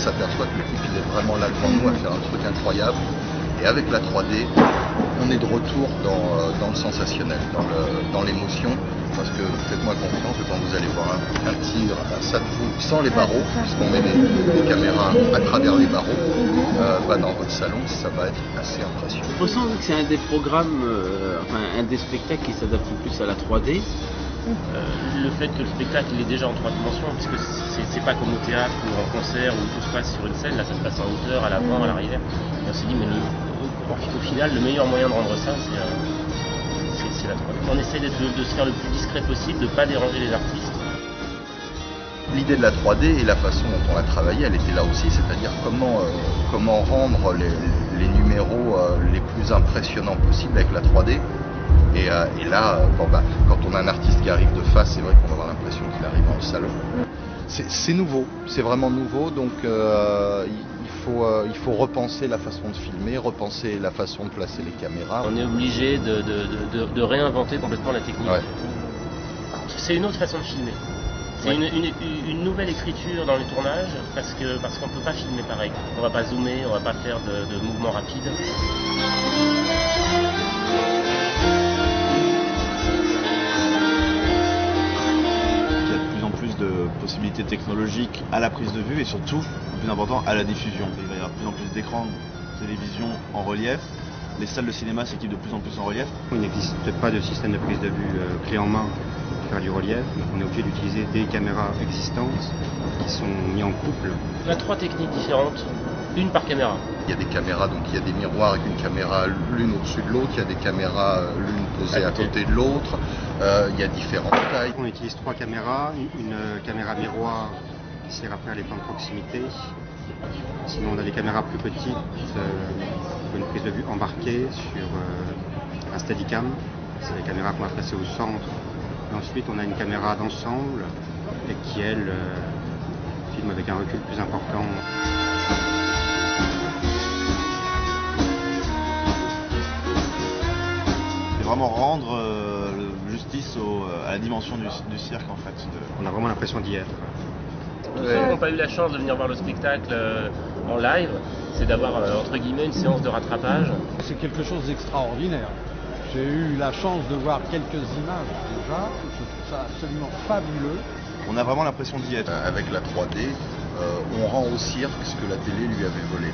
s'aperçoit que le type il est vraiment là devant nous à faire un truc incroyable. Et avec la 3D, on est de retour dans le sensationnel, dans l'émotion, parce que faites-moi confiance, quand vous allez voir un tigre, ça de vous, sans les barreaux, puisqu'on met des caméras à travers les barreaux, dans votre salon, ça va être assez impressionnant. On sent que c'est un des programmes, un des spectacles qui s'adapte le plus à la 3D. Le fait que le spectacle il est déjà en 3 dimensions, puisque c'est pas comme au théâtre ou en concert où tout se passe sur une scène, là ça se passe en hauteur, à l'avant, à l'arrière. Et on s'est dit, mais au final, le meilleur moyen de rendre ça, c'est la 3D. On essaie de se faire le plus discret possible, de ne pas déranger les artistes. L'idée de la 3D et la façon dont on l'a travaillé, elle était là aussi, c'est-à-dire comment rendre les numéros les plus impressionnants possibles avec la 3D. Et là, quand on a un artiste qui arrive de face, c'est vrai qu'on va avoir l'impression qu'il arrive dans le salon. C'est nouveau, c'est vraiment nouveau, donc il faut repenser la façon de filmer, repenser la façon de placer les caméras. On est obligé de réinventer complètement la technique. Ouais. C'est une autre façon de filmer. C'est une nouvelle écriture dans le tournage parce qu'on ne peut pas filmer pareil. On ne va pas zoomer, on ne va pas faire de mouvements rapides. De possibilités technologiques à la prise de vue et surtout, le plus important, à la diffusion. Il va y avoir de plus en plus d'écrans de télévision en relief. Les salles de cinéma s'équipent de plus en plus en relief. Il n'existe pas de système de prise de vue clé en main pour faire du relief. Donc on est obligé d'utiliser des caméras existantes qui sont mises en couple. On a 3 techniques différentes, une par caméra. Il y a des caméras, donc il y a des miroirs avec une caméra l'une au-dessus de l'autre, il y a des caméras l'une posée à côté de l'autre, il y a différentes tailles. On utilise 3 caméras, une caméra miroir qui sert à faire les plans de proximité. Sinon on a des caméras plus petites pour une prise de vue embarquée sur un Steadicam. C'est des caméras qu'on va placer au centre. Et ensuite on a une caméra d'ensemble et qui elle filme avec un recul plus important. Vraiment rendre justice à la dimension du cirque en fait. On a vraiment l'impression d'y être. Tous ceux qui n'ont pas eu la chance de venir voir le spectacle en live, c'est d'avoir entre guillemets une séance de rattrapage. C'est quelque chose d'extraordinaire. J'ai eu la chance de voir quelques images déjà, je trouve ça absolument fabuleux. On a vraiment l'impression d'y être. Avec la 3D, on rend au cirque ce que la télé lui avait volé.